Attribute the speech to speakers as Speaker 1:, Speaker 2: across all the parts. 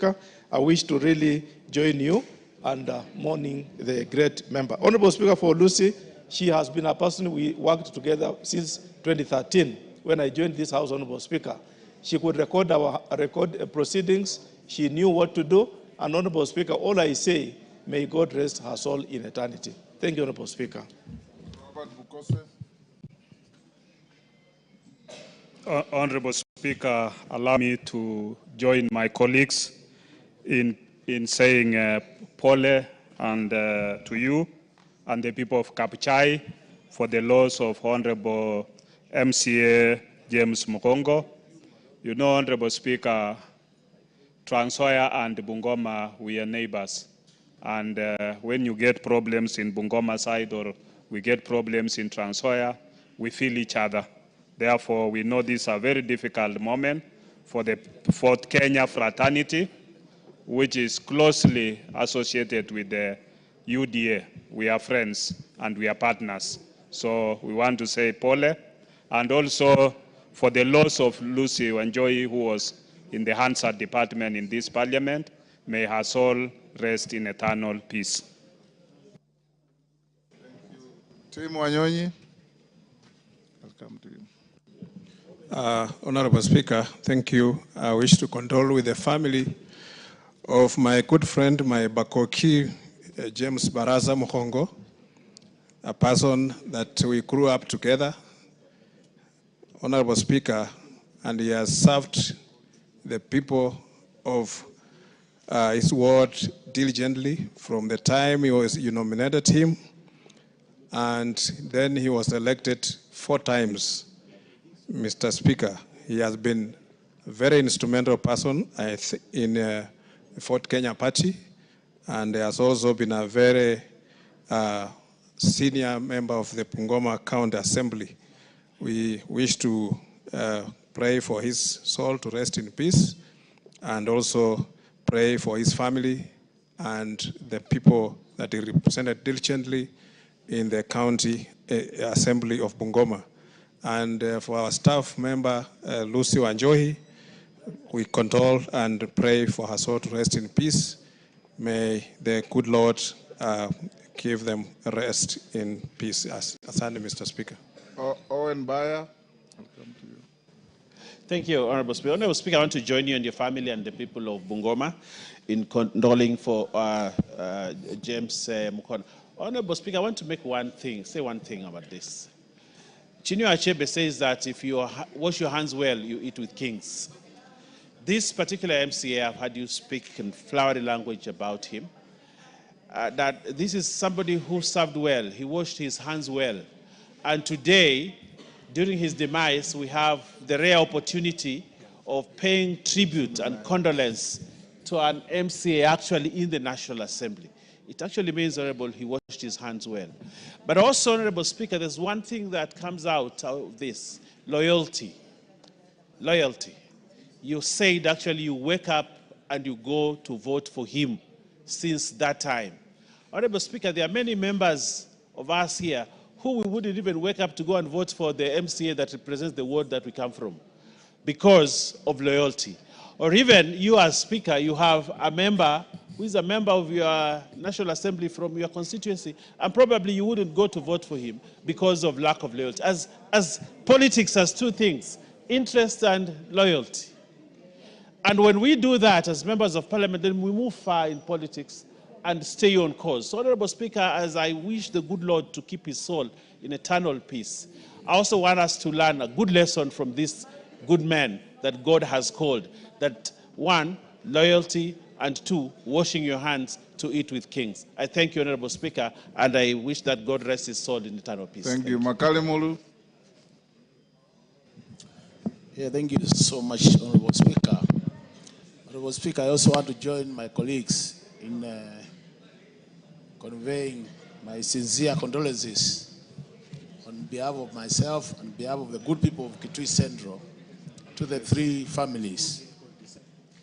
Speaker 1: I wish to really join you and mourning the great member. Honorable Speaker, for Lucy, she has been a person we worked together since 2013 when I joined this House, Honorable Speaker. She could record our proceedings. She knew what to do. And Honorable Speaker, all I say, may God rest her soul in eternity. Thank you, Honorable Speaker.
Speaker 2: Honorable Speaker, allow me to join my colleagues in saying pole and to you and the people of Kabuchai for the loss of Honorable MCA James Orengo. You know, Honorable Speaker, Trans Nzoia and Bungoma, we are neighbors. And when you get problems in Bungoma side or we get problems in Trans Nzoia, we feel each other. Therefore, we know this is a very difficult moment for the Fourth Kenya fraternity, which is closely associated with the UDA. We are friends and we are partners. So we want to say pole. And also for the loss of Lucy Wanjohi, who was in the Hansard department in this parliament, may her soul rest in eternal peace.
Speaker 3: Tim Wanyonyi, I'll come to you.
Speaker 4: Honorable Speaker, thank you. I wish to condole with the family of my good friend, my Bakoki, James Baraza Muhongo, a person that we grew up together. Honorable Speaker, and he has served the people of his ward diligently from the time you nominated him, and then he was elected 4 times. Mr. Speaker, he has been a very instrumental person in the Fort Kenya Party, and he has also been a very senior member of the Bungoma County Assembly. We wish to pray for his soul to rest in peace, and also pray for his family and the people that he represented diligently in the County Assembly of Bungoma. And for our staff member, Lucy Wanjohi, we condole and pray for her soul to rest in peace. May the good Lord give them rest in peace. Asante, Mr. Speaker.
Speaker 3: Owen Baya, I'll come to you.
Speaker 5: Thank you, Honorable Speaker. Honorable Speaker, I want to join you and your family and the people of Bungoma in condoling for James Mukon. Honorable Speaker, I want to say one thing about this. Chinua Achebe says that if you wash your hands well, you eat with kings. This particular MCA, I've had you speak in flowery language about him, that this is somebody who served well, he washed his hands well. And today, during his demise, we have the rare opportunity of paying tribute and condolence to an MCA actually in the National Assembly. It actually means, Honorable, he washed his hands well. But also, Honorable Speaker, there's one thing that comes out of this, loyalty. Loyalty. You said actually you wake up and you go to vote for him since that time. Honorable Speaker, there are many members of us here who we wouldn't even wake up to go and vote for the MCA that represents the ward that we come from because of loyalty. Or even you as Speaker, you have a member who is a member of your National Assembly from your constituency, and probably you wouldn't go to vote for him because of lack of loyalty. As politics has 2 things, interest and loyalty. And when we do that as members of parliament, then we move far in politics and stay on course. So, Honorable Speaker, as I wish the good Lord to keep his soul in eternal peace, I also want us to learn a good lesson from this good man that God has called. That 1, loyalty, and 2, washing your hands to eat with kings. I thank you, Honorable Speaker, and I wish that God rest his soul in eternal peace.
Speaker 3: Thank you. Makale Molu.
Speaker 6: Yeah, thank you so much, Honorable Speaker. Honorable Speaker, I also want to join my colleagues in conveying my sincere condolences on behalf of myself and behalf of the good people of Kitui Central to the 3 families.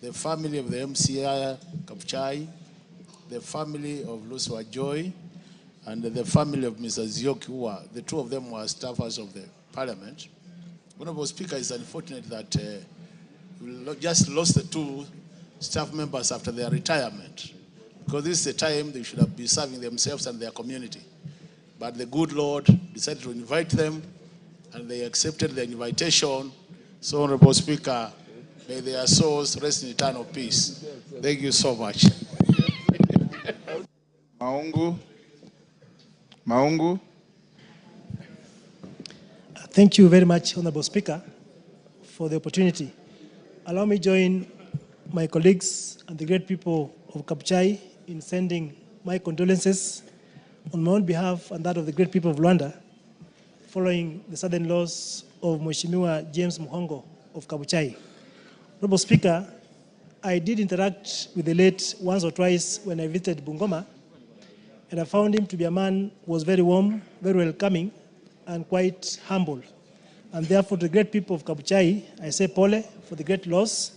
Speaker 6: The family of the MCA Kabuchai, the family of Lucy Wanjohi, and the family of Mr. Zioki, who were, the 2 of them were staffers of the parliament. Honorable Speaker, it's unfortunate that we just lost the 2 staff members after their retirement, because this is a time they should have been serving themselves and their community. But the good Lord decided to invite them, and they accepted the invitation. So, Honorable Speaker, may their souls rest in eternal peace. Thank you so much.
Speaker 3: Maungu.
Speaker 7: Thank you very much, Honorable Speaker, for the opportunity. Allow me to join my colleagues and the great people of Kabuchai in sending my condolences on my own behalf and that of the great people of Luanda following the sudden loss of Mheshimiwa James Muhongo of Kabuchai. Honorable Speaker, I did interact with the late once or twice when I visited Bungoma, and I found him to be a man who was very warm, very welcoming, and quite humble. And therefore, to the great people of Kabuchai, I say pole for the great loss.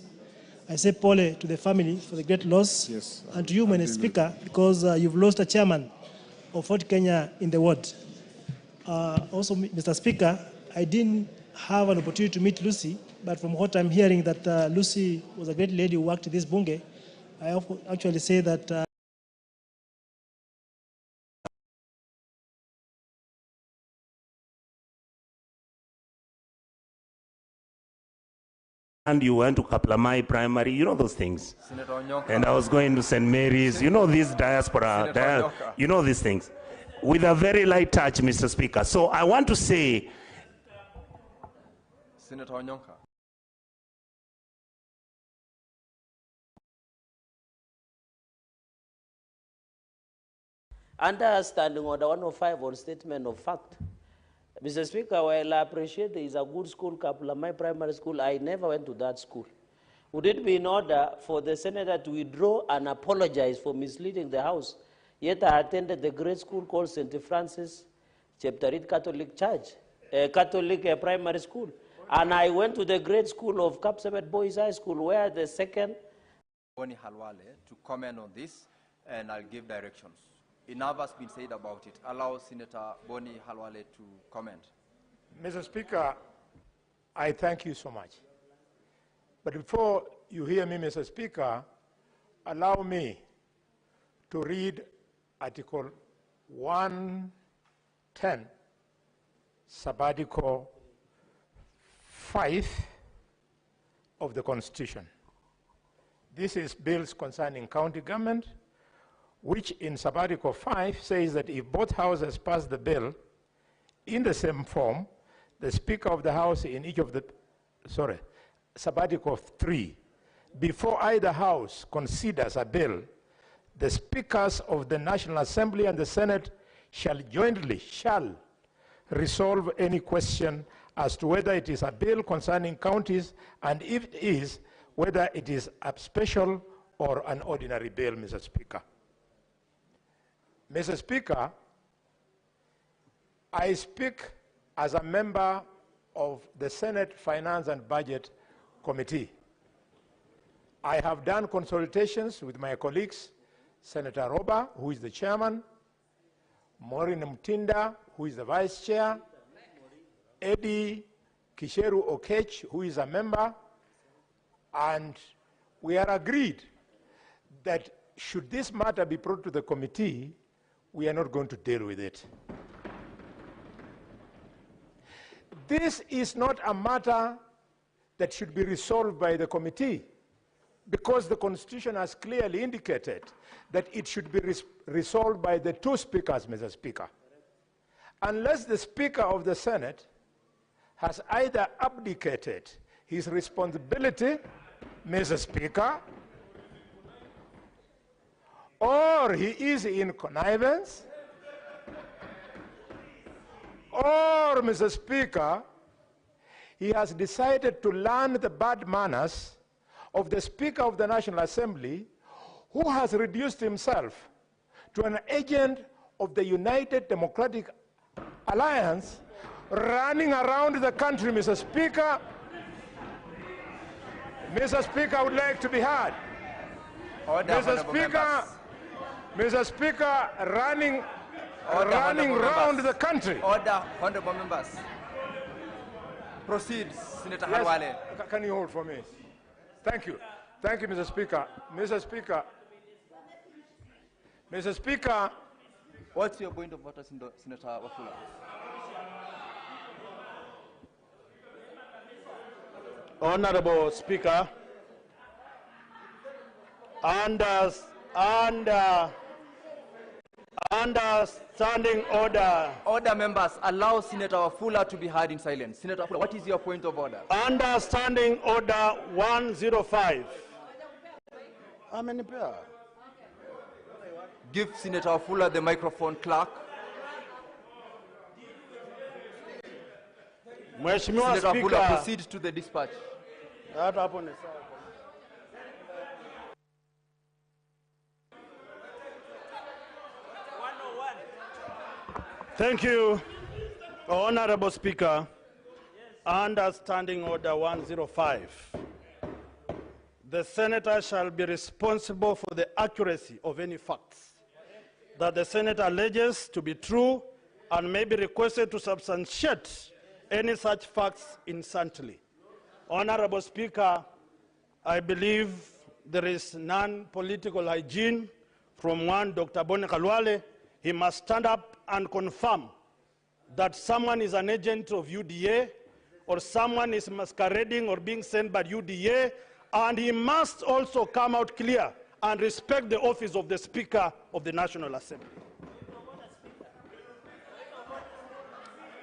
Speaker 7: I say pole to the family for the great loss.
Speaker 3: Yes,
Speaker 7: and to you, Mr. Speaker, because you've lost a chairman of Fort Kenya in the ward. Also, Mr. Speaker, I didn't have an opportunity to meet Lucy, but from what I'm hearing that Lucy was a great lady who worked in this bunge, I actually say that
Speaker 8: and you went to Kaplamai Primary, you know those things. And I was going to St. Mary's, you know these diaspora, you know these things. With a very light touch, Mr. Speaker. So I want to say,
Speaker 9: Senator Onyonka.
Speaker 10: Under Standing Order 105 on statement of fact, Mr. Speaker, while I appreciate there is a good school, Kaplamai Primary School, I never went to that school. Would it be in order for the senator to withdraw and apologize for misleading the House? Yet I attended the great school called St. Francis Cheptarit Catholic Church, Catholic Primary School. And I went to the great school of Kapsabet Boys High School, where the second...
Speaker 9: Boni Halwale to comment on this, and I'll give directions. Enough has been said about it. Allow Senator Boni Halwale to comment.
Speaker 11: Mr. Speaker, I thank you so much. But before you hear me, Mr. Speaker, allow me to read Article 110, Sabbatical 5 of the Constitution. This is bills concerning county government, which in Sabbatical 5 says that if both houses pass the bill in the same form, the Speaker of the House in each of the, Sabbatical 3, before either house considers a bill, the Speakers of the National Assembly and the Senate shall jointly resolve any question as to whether it is a bill concerning counties, and if it is, whether it is a special or an ordinary bill, Mr. Speaker. Mr. Speaker, I speak as a member of the Senate Finance and Budget Committee. I have done consultations with my colleagues, Senator Roba, who is the chairman, Maureen Mtinda, who is the vice chair, Eddie Kisheru Okech, who is a member, and we are agreed that should this matter be brought to the committee, we are not going to deal with it. This is not a matter that should be resolved by the committee, because the Constitution has clearly indicated that it should be resolved by the two speakers, Mr. Speaker. Unless the Speaker of the Senate has either abdicated his responsibility, Mr. Speaker, or he is in connivance, or, Mr. Speaker, he has decided to learn the bad manners of the Speaker of the National Assembly, who has reduced himself to an agent of the United Democratic Alliance, running around the country, Mr. Speaker. Mr. Speaker, I would like to be heard.
Speaker 9: Order,
Speaker 11: Mr. Speaker, running around the country.
Speaker 9: Order, honorable members. Proceed, Senator Halwale.
Speaker 11: Can you hold for me? Thank you. Thank you, Mr. Speaker. Mr. Speaker.
Speaker 9: What's your point of order, Senator Wafula?
Speaker 12: Honorable Speaker, under standing order.
Speaker 9: Order, members. Allow Senator Wafula to be heard in silence. Senator Wafula, what is your point of order?
Speaker 12: Under standing order 105.
Speaker 9: Give Senator Wafula the microphone, clerk.
Speaker 12: Mheshimiwa
Speaker 9: Senator
Speaker 12: Speaker,
Speaker 9: Wafula, proceed to the dispatch.
Speaker 12: Thank you, Honorable Speaker. Under Standing Order 105, the Senator shall be responsible for the accuracy of any facts that the Senator alleges to be true and may be requested to substantiate any such facts instantly. Honorable Speaker, I believe there is non-political hygiene from one Dr. Boni Khalwale. He must stand up and confirm that someone is an agent of UDA or someone is masquerading or being sent by UDA, and he must also come out clear and respect the office of the Speaker of the National Assembly.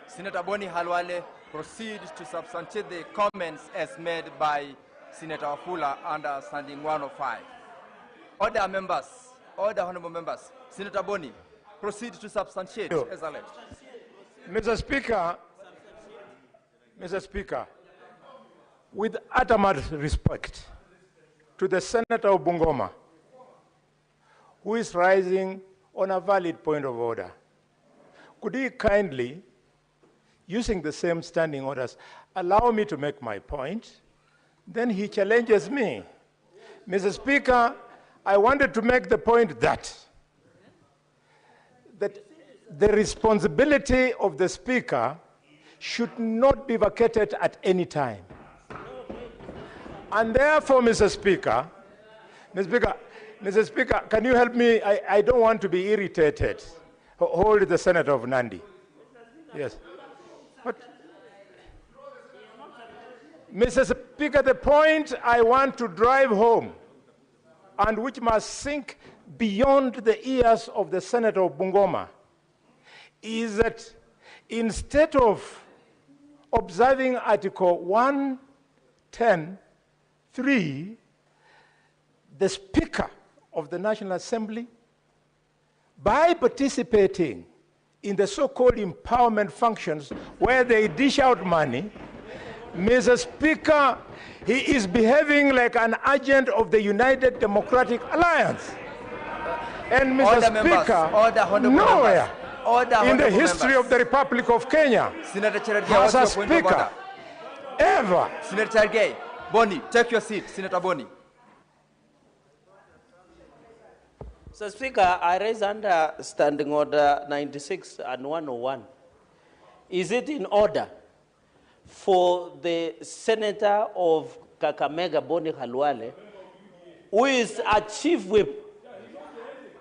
Speaker 9: Senator Boni Khalwale, proceed to substantiate the comments as made by Senator Wafula under Standing 105. Order, members. Order, honorable members. Senator Boni, proceed to substantiate as alleged.
Speaker 11: Mr. Speaker, with utmost respect to the Senator of Bungoma, who is rising on a valid point of order, could he kindly, using the same standing orders, allow me to make my point? Then he challenges me. Mr. Speaker, I wanted to make the point that the responsibility of the Speaker should not be vacated at any time. And therefore, Mr. Speaker, can you help me? I don't want to be irritated. Hold the Senator of Nandi. Yes. But, Mr. Speaker, the point I want to drive home, and which must sink beyond the ears of the Senator of Bungoma, is that instead of observing Article 110(3), the Speaker of the National Assembly, by participating in the so-called empowerment functions where they dish out money, Mr. Speaker, he is behaving like an agent of the United Democratic Alliance. And Mr. Speaker, nowhere in the history of the Republic of Kenya has a Speaker ever.
Speaker 9: Senator Chergei, Boni, take your seat. Senator Boni.
Speaker 10: Mr. Speaker, I raise under Standing Order 96 and 101. Is it in order for the Senator of Kakamega, Boni Khalwale, who is a chief whip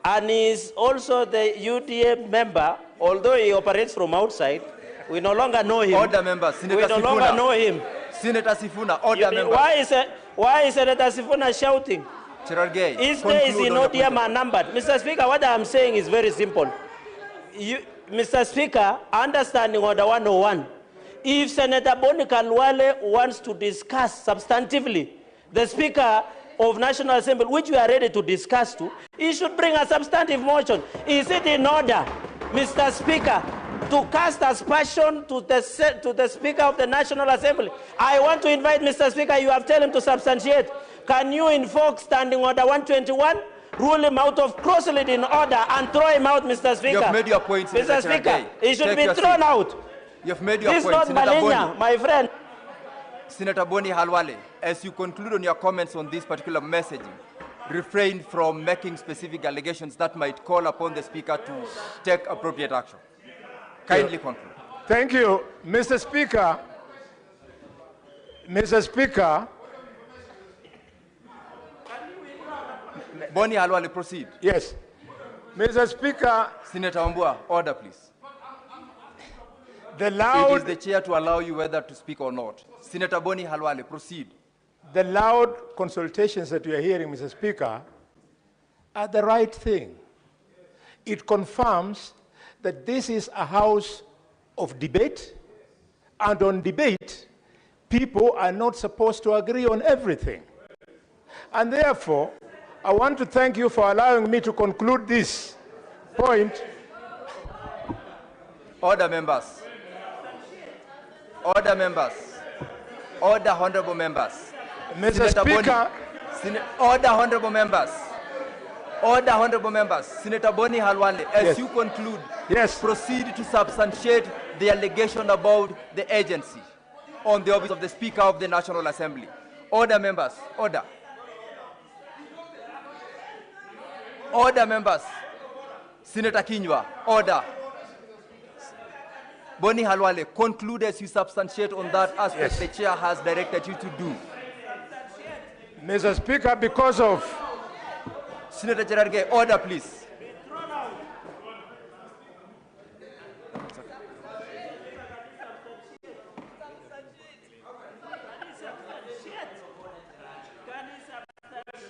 Speaker 10: and is also the UDA member, although he operates from outside, we no longer know him.
Speaker 9: Order, members. Senator
Speaker 10: we no
Speaker 9: Sifuna.
Speaker 10: longer know him.
Speaker 9: Senator Sifuna, order, members.
Speaker 10: Why is Senator Sifuna shouting?
Speaker 9: Cherargei,
Speaker 10: His days in ODM are numbered. Mr. Speaker, what I'm saying is very simple. Mr. Speaker, understanding Order 101, if Senator Boni Khalwale wants to discuss substantively the Speaker of National Assembly, which we are ready to discuss to, he should bring a substantive motion. Is it in order, Mr. Speaker, to cast aspersion to the Speaker of the National Assembly? I want to invite Mr. Speaker, you have told him to substantiate. Can you invoke Standing Order 121, rule him out of cross-lead in order, and throw him out, Mr. Speaker?
Speaker 9: You have made your point,
Speaker 10: Mr. Speaker, he should be thrown out.
Speaker 9: You have made your
Speaker 10: point. This is not Malenya, my friend.
Speaker 9: Senator Boni Khalwale, as you conclude on your comments on this particular messaging, refrain from making specific allegations that might call upon the Speaker to take appropriate action. Kindly conclude.
Speaker 11: Thank you, Mr. Speaker. Mr. Speaker,
Speaker 9: Boni Halwale, proceed.
Speaker 11: Yes. Mr. Speaker.
Speaker 9: Senator Wambua, order, please.
Speaker 11: The loud...
Speaker 9: It is the chair to allow you whether to speak or not. Senator Boni Halwale, proceed.
Speaker 11: The loud consultations that we are hearing, Mr. Speaker, are the right thing. It confirms that this is a house of debate, and on debate, people are not supposed to agree on everything. And therefore, I want to thank you for allowing me to conclude this point.
Speaker 9: Order, members. Order, members. Order, honorable members.
Speaker 11: Mr. Speaker.
Speaker 9: Order, honorable members. Order, honorable members. Senator Boni Halwale, as you conclude, proceed to substantiate the allegation about the agency on the office of the Speaker of the National Assembly. Order, members. Order. Order, members. Senator Kinyua, order. Boni Halwale, conclude as you substantiate on that aspect the chair has directed you to do.
Speaker 11: Mr. Speaker, because of...
Speaker 9: Senator Cherargei, order, please.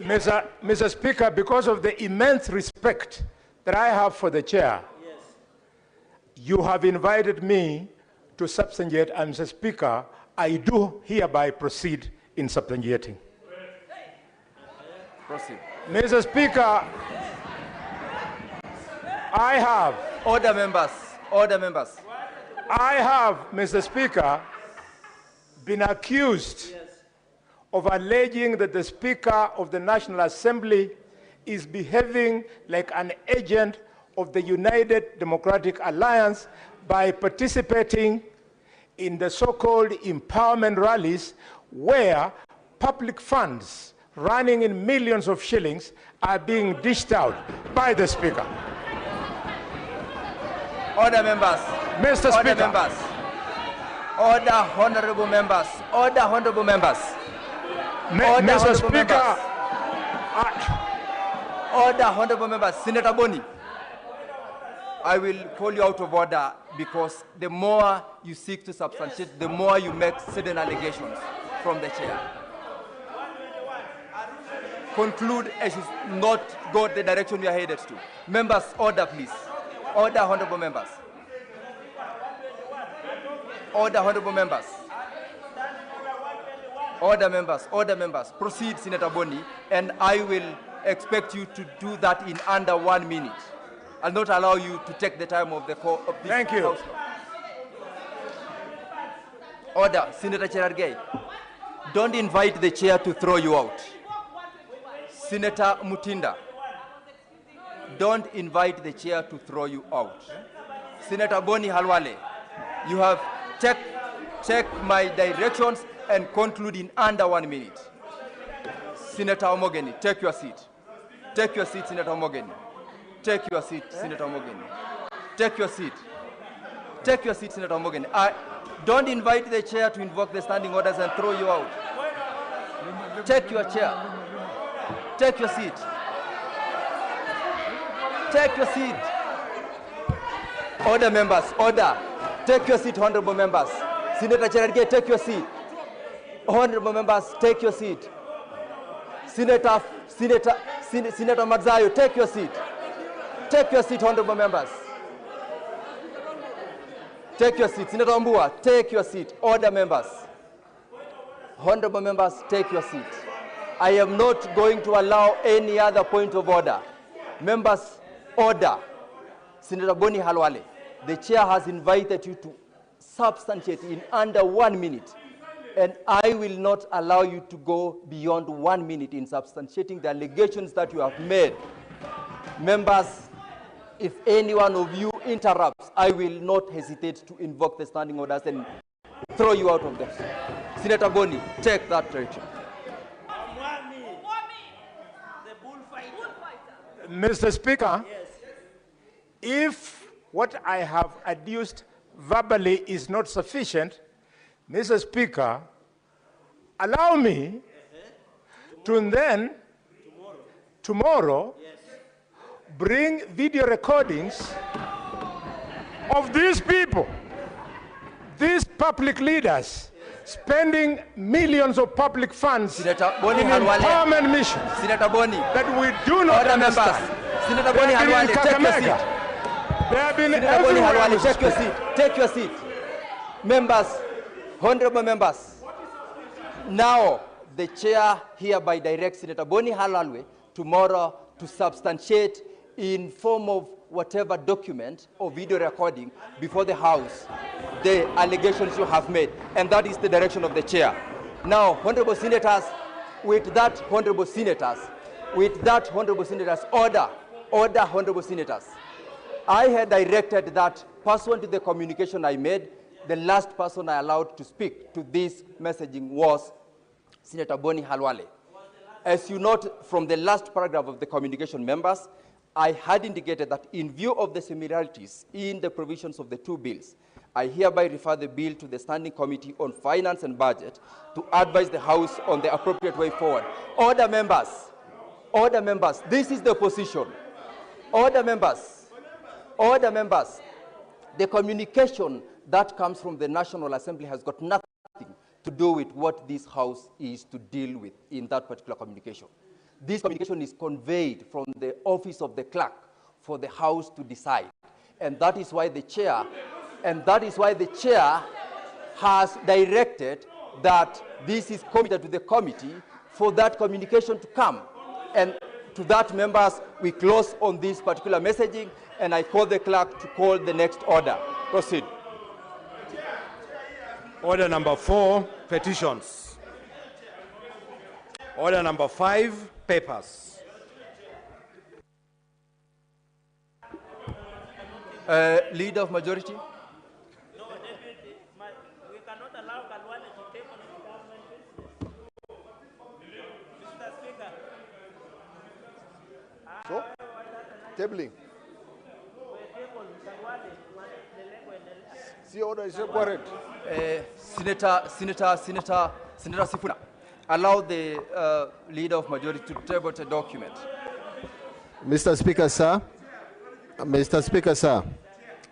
Speaker 11: Mr. Speaker, because of the immense respect that I have for the chair, you have invited me to substantiate, and Mr. Speaker, I do hereby proceed in substantiating.
Speaker 9: Proceed.
Speaker 11: Mr. Speaker, I have...
Speaker 9: Order, members. Order, members.
Speaker 11: I have, Mr. Speaker, been accused of alleging that the Speaker of the National Assembly is behaving like an agent of the United Democratic Alliance by participating in the so-called empowerment rallies where public funds running in millions of shillings are being dished out by the Speaker.
Speaker 9: Order, members.
Speaker 11: Mr.
Speaker 9: Order,
Speaker 11: Speaker.
Speaker 9: members. Order, honorable members. Order, honorable members. Order,
Speaker 11: Mr. Speaker.
Speaker 9: Order, honorable members. Senator Boni, I will call you out of order because the more you seek to substantiate, the more you make certain allegations from the chair. Conclude as you not go the direction you are headed to. Members, order, please. Order, honorable members. Order, honorable members. Order, members. Order, members. Proceed, Senator Boni, and I will expect you to do that in under 1 minute. I'll not allow you to take the time of the call of this.
Speaker 11: Thank you.
Speaker 9: House. Order, Senator Cherargei. Don't invite the chair to throw you out. Senator Mutinda, don't invite the chair to throw you out. Senator Boni Halwale, you have check my directions and conclude in under 1 minute. Senator Omogeni, take your seat. Take your seat, Senator Omogeni. Take your seat, Senator Omogeni. Take your seat. Take your seat, Senator Omogeni. Don't invite the chair to invoke the standing orders and throw you out. Take your chair. Take your seat. Take your seat. Order, members, order. Take your seat, honorable members. Senator Cherargei, take your seat. Honorable members, take your seat. Senator Madzayo, take your seat. Take your seat, honorable members. Take your seat. Senator Mbua, take your seat. Order, members. Honorable members, take your seat. I am not going to allow any other point of order. Members, order. Senator Boni Halwale, the chair has invited you to substantiate in under 1 minute, and I will not allow you to go beyond 1 minute in substantiating the allegations that you have made. Members, if any one of you interrupts, I will not hesitate to invoke the standing orders and throw you out of this. Senator Boni, take that direction.
Speaker 11: Mr. Speaker, if what I have adduced verbally is not sufficient, Mr. Speaker, allow me to then tomorrow, bring video recordings of these people, these public leaders, spending millions of public funds in empowerment missions
Speaker 9: Senator Boni,
Speaker 11: that we do not understand.
Speaker 9: Senator Boni Halwale, take your seat.
Speaker 11: They have been
Speaker 9: Senator Boni
Speaker 11: everywhere.
Speaker 9: Halwale, take your seat. Take your seat. Members, honorable members. Now, the chair hereby directs Senator Boni Halwale tomorrow to substantiate in form of whatever document or video recording before the House the allegations you have made. And that is the direction of the chair. Now, honorable senators, with that, honorable senators, order, honorable senators. I had directed that, pursuant to the communication I made, the last person I allowed to speak to this messaging was Senator Boni Halwale. As you note from the last paragraph of the communication, members, I had indicated that in view of the similarities in the provisions of the two bills, I hereby refer the bill to the Standing Committee on Finance and Budget to advise the House on the appropriate way forward. Order, members. Order, members. This is the position. Order, members. Order, members. The communication that comes from the National Assembly has got nothing to do with what this House is to deal with in that particular communication. This communication is conveyed from the office of the clerk for the House to decide. And that is why the chair, has directed that this is committed to the committee for that communication to come. And to that, members, we close on this particular messaging, and I call the clerk to call the next order. Proceed.
Speaker 13: Order number 4, petitions. Order number 5, papers.
Speaker 9: Leader of majority.
Speaker 10: No, Deputy, we cannot allow Kalwale to table empowerment business. Mr. Speaker.
Speaker 3: So, tabling. See, order is required.
Speaker 9: Senator Sifuna, allow the leader of majority to table the document.
Speaker 14: Mr. Speaker, sir,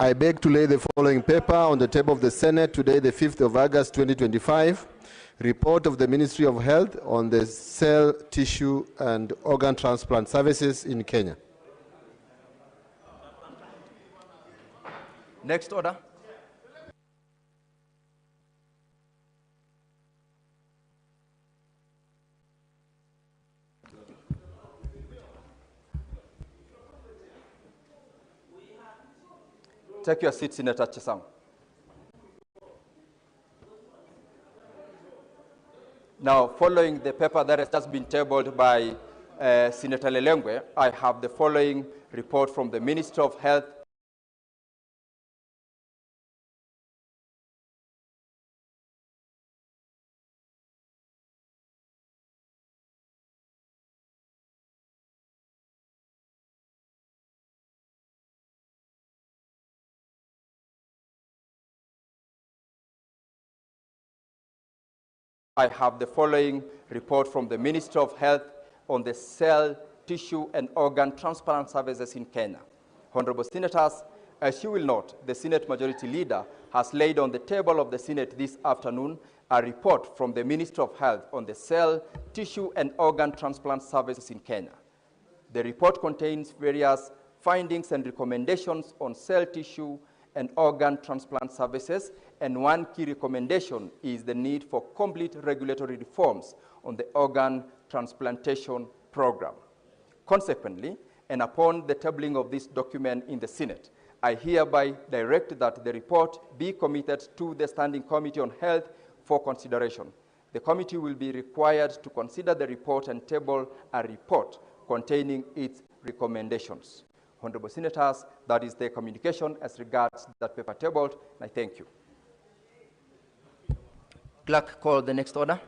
Speaker 14: I beg to lay the following paper on the table of the Senate today, the 5th of August, 2025. Report of the Ministry of Health on the cell, tissue, and organ transplant services in Kenya.
Speaker 9: Next order. Take your seat, Senator Chesang. Now, following the paper that has just been tabled by Senator Lelengwe, I have the following report from the Minister of Health. I have the following report from the Minister of Health on the cell, tissue, and organ transplant services in Kenya. Honorable Senators, as you will note, the Senate Majority Leader has laid on the table of the Senate this afternoon a report from the Minister of Health on the cell, tissue, and organ transplant services in Kenya. The report contains various findings and recommendations on cell, tissue, and organ transplant services, and one key recommendation is the need for complete regulatory reforms on the organ transplantation program. Consequently, and upon the tabling of this document in the Senate, I hereby direct that the report be committed to the Standing Committee on Health for consideration. The committee will be required to consider the report and table a report containing its recommendations. Honorable Senators, that is the communication as regards that paper tabled, and I thank you. Clerk, call the next order.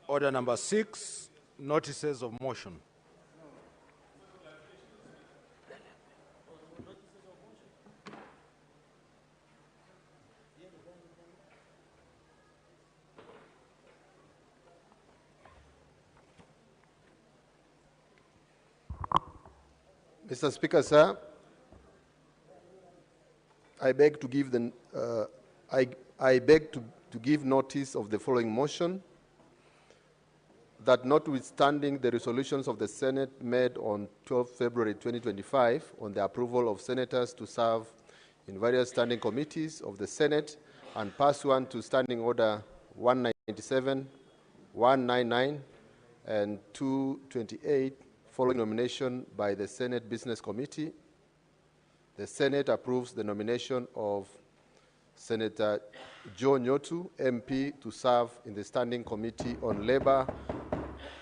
Speaker 13: Order number 6, notices of motion.
Speaker 14: Mr. Speaker, sir, I beg to give to give notice of the following motion: that notwithstanding the resolutions of the Senate made on 12 February 2025 on the approval of senators to serve in various standing committees of the Senate and pursuant to Standing Order 197, 199, and 228, following nomination by the Senate Business Committee, the Senate approves the nomination of Senator Joe Nyotu, MP, to serve in the Standing Committee on Labor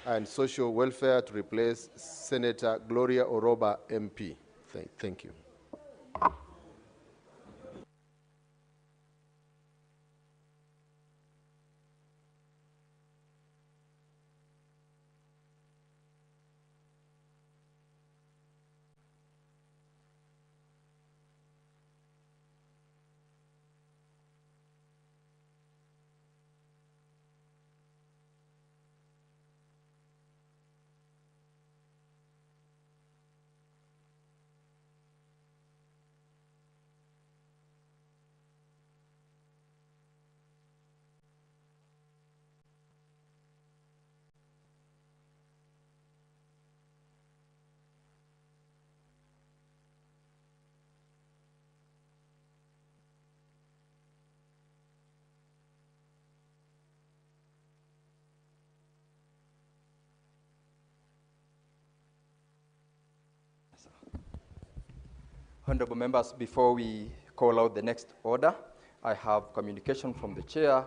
Speaker 14: and Social Welfare to replace Senator Gloria Oroba, MP. Thank you.
Speaker 9: Honorable members, before we call out the next order, I have communication from the chair.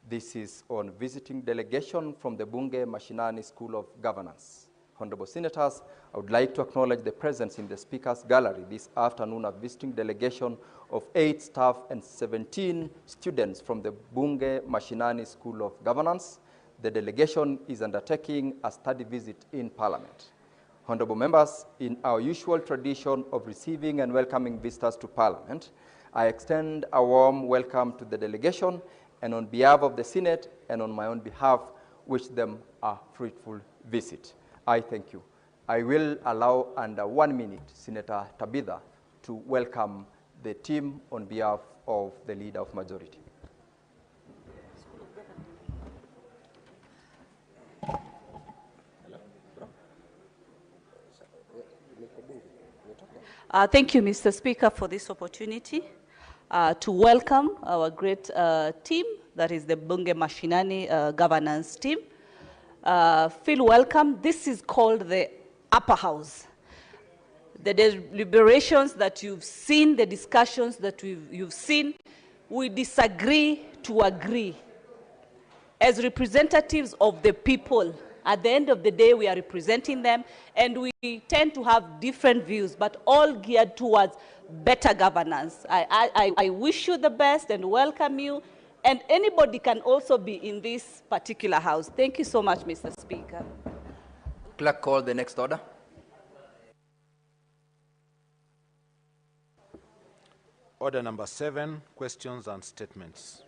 Speaker 9: This is on visiting delegation from the Bunge Mashinani School of Governance. Honorable senators, I would like to acknowledge the presence in the speaker's gallery this afternoon of visiting delegation of 8 staff and 17 students from the Bunge Mashinani School of Governance. The delegation is undertaking a study visit in Parliament. Honorable members, in our usual tradition of receiving and welcoming visitors to Parliament, I extend a warm welcome to the delegation, and on behalf of the Senate and on my own behalf, wish them a fruitful visit. I thank you. I will allow under 1 minute Senator Tabitha to welcome the team on behalf of the Leader of Majority.
Speaker 15: Thank you, Mr. Speaker, for this opportunity to welcome our great team, that is the Bunge Mashinani governance team. Feel welcome. This is called the upper house. The deliberations that you've seen, the discussions that you've seen, we disagree to agree. As representatives of the people, at the end of the day, we are representing them, and we tend to have different views, but all geared towards better governance. I wish you the best and welcome you, and anybody can also be in this particular house. Thank you so much, Mr. Speaker.
Speaker 9: Clerk, call the next order.
Speaker 13: Order number 7, questions and statements.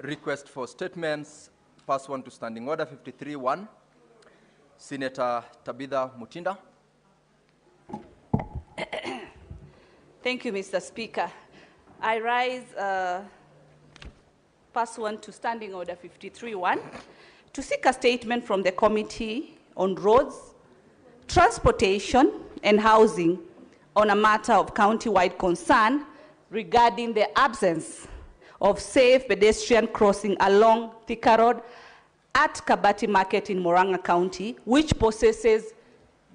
Speaker 9: Request for statements, pursuant to Standing Order 53-1. Senator Tabitha Mutinda.
Speaker 15: Thank you, Mr. Speaker. I rise pursuant to Standing Order 53-1 to seek a statement from the Committee on Roads, Transportation and Housing on a matter of county-wide concern regarding the absence of safe pedestrian crossing along Thika Road at Kabati Market in Murang'a County, which possesses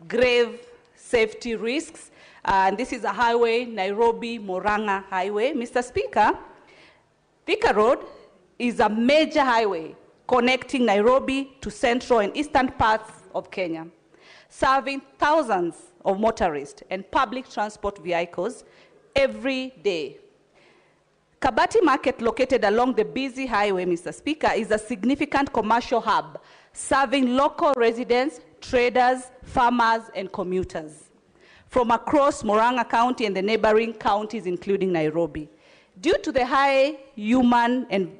Speaker 15: grave safety risks. And this is a highway, Nairobi-Murang'a Highway. Mr. Speaker, Thika Road is a major highway connecting Nairobi to central and eastern parts of Kenya, serving thousands of motorists and public transport vehicles every day. Kabati Market, located along the busy highway, Mr. Speaker, is a significant commercial hub, serving local residents, traders, farmers, and commuters from across Murang'a County and the neighboring counties, including Nairobi. Due to the high human and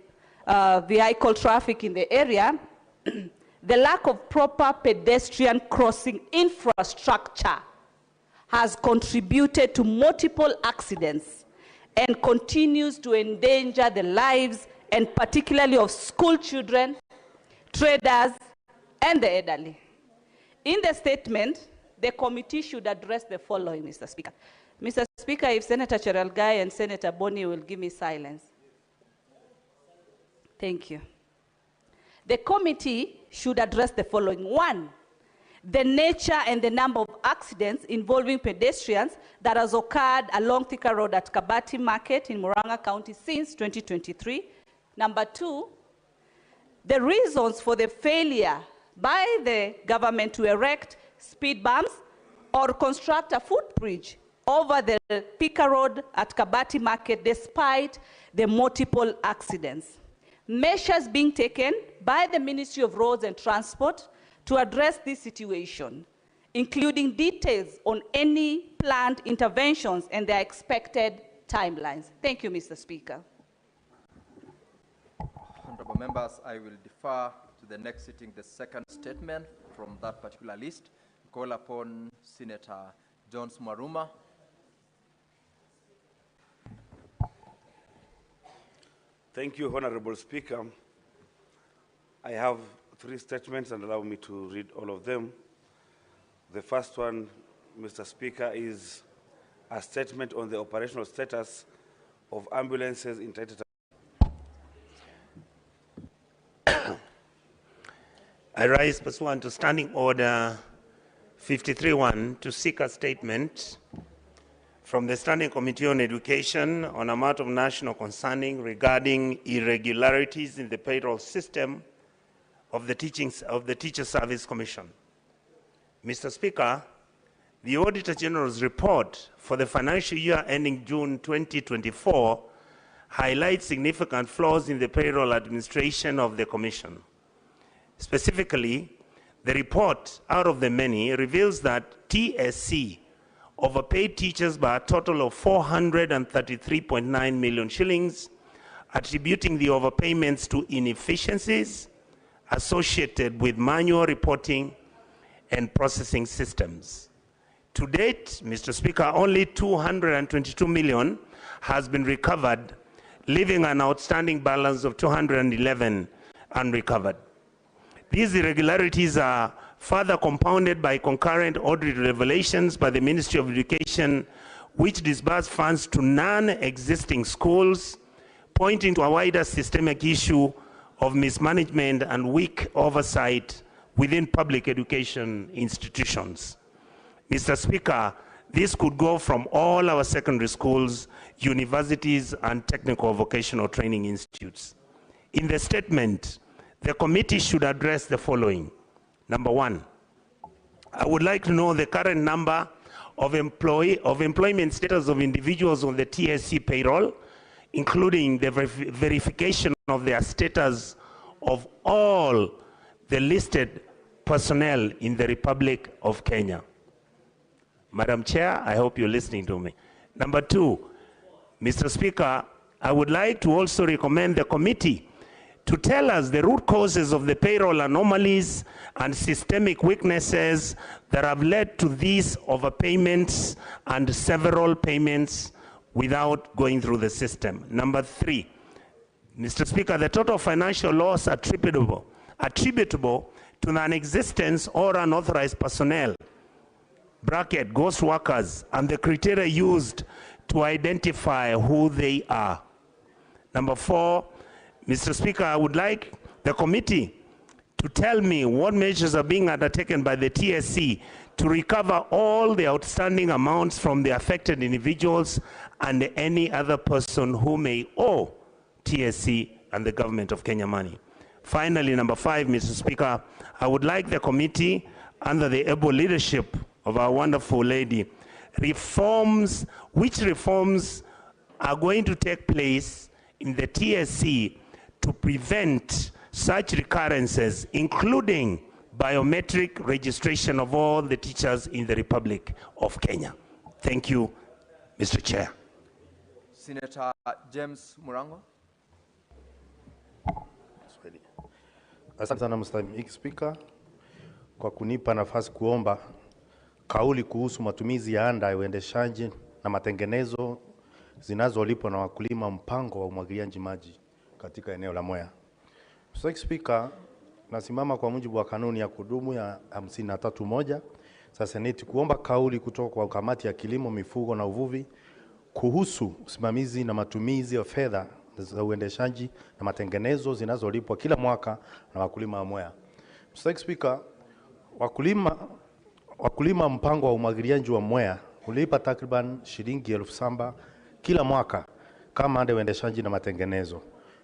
Speaker 15: vehicle traffic in the area, the lack of proper pedestrian crossing infrastructure has contributed to multiple accidents and continues to endanger the lives and particularly of school children, traders, and the elderly. In the statement, the committee should address the following, Mr. Speaker. Mr. Speaker, if Senator Cherelgai and Senator Boni will give me silence. Thank you. The committee should address the following. One, the nature and the number of accidents involving pedestrians that has occurred along Thika Road at Kabati Market in Murang'a County since 2023. Number two, the reasons for the failure by the government to erect speed bumps or construct a footbridge over the Thika Road at Kabati Market despite the multiple accidents. Measures being taken by the Ministry of Roads and Transport to address this situation, including details on any planned interventions and their expected timelines. Thank you, Mr. Speaker.
Speaker 9: Honorable members, I will defer to the next sitting the second statement from that particular list. Call upon Senator Jones Maruma.
Speaker 16: Thank you, Honorable Speaker. I have three statements and allow me to read all of them. The first one, Mr. Speaker, is a statement on the operational status of ambulances in Taita.
Speaker 8: I rise pursuant to Standing Order 53-1 to seek a statement from the Standing Committee on Education on a matter of national concern regarding irregularities in the payroll system of the Teacher Service Commission. Mr. Speaker, the Auditor General's report for the financial year ending June 2024 highlights significant flaws in the payroll administration of the Commission. Specifically, the report, out of the many, reveals that TSC overpaid teachers by a total of 433.9 million shillings, attributing the overpayments to inefficiencies associated with manual reporting and processing systems. To date, Mr. Speaker, only 222 million has been recovered, leaving an outstanding balance of 211 unrecovered. These irregularities are further compounded by concurrent audit revelations by the Ministry of Education, which disbursed funds to non-existing schools, pointing to a wider systemic issue of mismanagement and weak oversight within public education institutions. Mr. Speaker, this could go from all our secondary schools, universities, and technical vocational training institutes. In the statement, the committee should address the following. Number one, I would like to know the current number of employment status of individuals on the TSC payroll, including the verification of their status of all the listed personnel in the Republic of Kenya. Madam Chair, I hope you're listening to me. Number two, Mr. Speaker, I would like to also recommend the committee to tell us the root causes of the payroll anomalies and systemic weaknesses that have led to these overpayments and several payments without going through the system. Number three, Mr. Speaker, the total financial loss attributable to non-existence or unauthorized personnel, bracket, ghost workers, and the criteria used to identify who they are. Number four, Mr. Speaker, I would like the committee to tell me what measures are being undertaken by the TSC to recover all the outstanding amounts from the affected individuals and any other person who may owe TSC and the government of Kenya money. Finally, number five, Mr. Speaker, I would like the committee, under the able leadership of our wonderful lady, which reforms are going to take place in the TSC to prevent such recurrences, including biometric registration of all the teachers in the Republic of Kenya. Thank you, Mr. Chair.
Speaker 9: Senator James Murango.
Speaker 17: Asante sana Mr. Speaker kwa kunipa nafasi kuomba kauli kuhusu matumizi ya anda ya uendeshaji na matengenezo zinazolipwa na wakulima mpango wa umwagiliaji maji katika eneo la Mwea. Mr. Speaker, nasimama kwa mujibu wa kanuni ya kudumu ya 53(1) za Seneti kuomba kauli kutoka kwa kamati ya kilimo, mifugo na uvuvi kuhusu usimamizi na matumizi ya fedha za uendeshaji na matengenezo zinazolipwa kila mwaka na wakulima wa Mwea. Mr. Speaker, wakulima mpango wa umwagiliaji wa Mwea hulipa takriban shilingi 7,000 kila mwaka kama anda uendeshaji na matengenezo.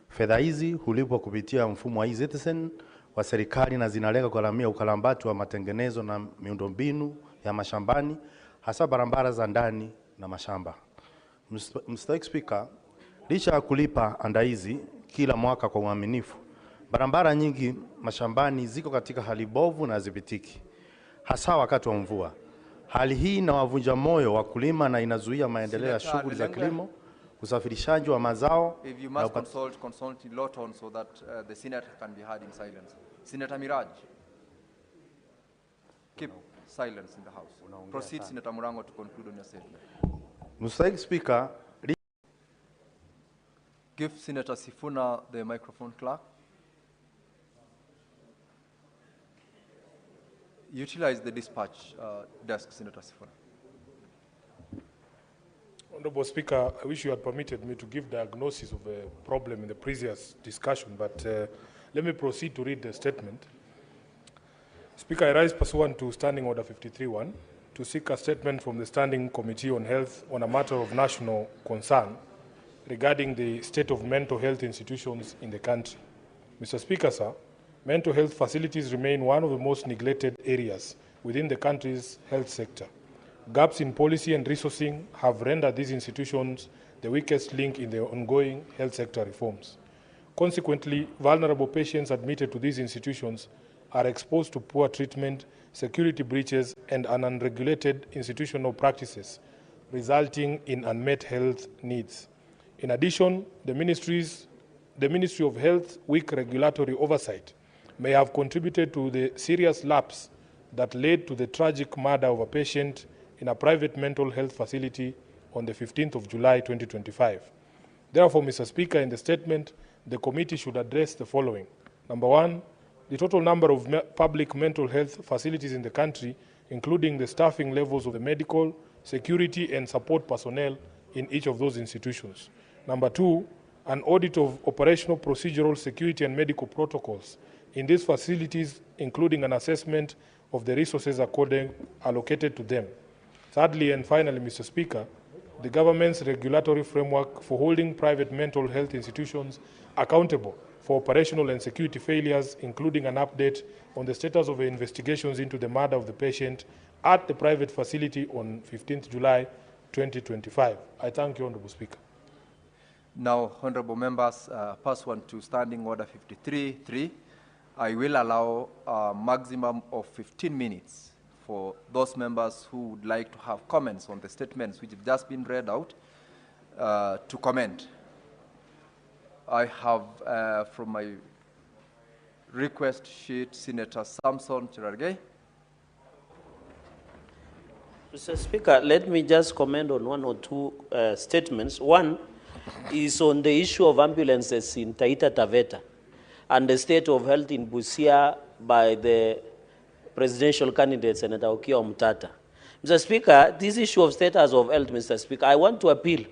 Speaker 17: Fedha hizi hulipwa kupitia mfumo wa e-citizen wa serikali na zinalenga kugharamia ukarabati wa matengenezo na miundombinu ya mashambani, hasa barabara za ndani na mashamba. Mr. Speaker, licha ya kulipa anda hizi kila mwaka kwa uaminifu, barabara nyingi mashambani ziko katika hali bovu na hazipitiki, hasa wakati wa mvua. Hali hii inawavunja moyo wakulima na inazuia maendeleo ya shughuli za kilimo, usafirishaji wa mazao.
Speaker 9: If you must consult in low tone so that the senator can be heard in silence. Senator Miraj, keep silence in the house. Proceed, Senator Murango, to conclude on your statement.
Speaker 17: Mr. Speaker,
Speaker 9: give Senator Sifuna the microphone, clerk. Utilize the dispatch desk, Senator Sifuna.
Speaker 11: Honorable Speaker, I wish you had permitted me to give diagnosis of a problem in the previous discussion, but let me proceed to read the statement. Speaker, I rise pursuant to Standing Order 53(1) to seek a statement from the Standing Committee on Health on a matter of national concern regarding the state of mental health institutions in the country. Mr. Speaker, sir, mental health facilities remain one of the most neglected areas within the country's health sector. Gaps in policy and resourcing have rendered these institutions the weakest link in the ongoing health sector reforms. Consequently, vulnerable patients admitted to these institutions are exposed to poor treatment, security breaches, and unregulated institutional practices, resulting in unmet health needs. In addition, the Ministry of Health's weak regulatory oversight may have contributed to the serious lapse that led to the tragic murder of a patient in a private mental health facility on the 15th of July 2025. Therefore, Mr. Speaker, in the statement, the committee should address the following. Number one, the total number of public mental health facilities in the country, including the staffing levels of the medical, security, and support personnel in each of those institutions. Number two, an audit of operational, procedural, security, and medical protocols in these facilities, including an assessment of the resources allocated to them. Thirdly and finally, Mr. Speaker, the government's regulatory framework for holding private mental health institutions accountable for operational and security failures, including an update on the status of the investigations into the murder of the patient at the private facility on 15th July 2025. I thank you, Honorable Speaker.
Speaker 9: Now, honorable members, pursuant to Standing Order 53(3), I will allow a maximum of 15 minutes for those members who would like to have comments on the statements which have just been read out to comment. I have from my request sheet, Senator Samson Cherargei.
Speaker 10: Mr. Speaker, let me just comment on one or two statements. One is on the issue of ambulances in Taita Taveta and the state of health in Busia by the presidential candidate, Senator Okiya Omtata. Mr. Speaker, this issue of status of health, Mr. Speaker, I want to appeal,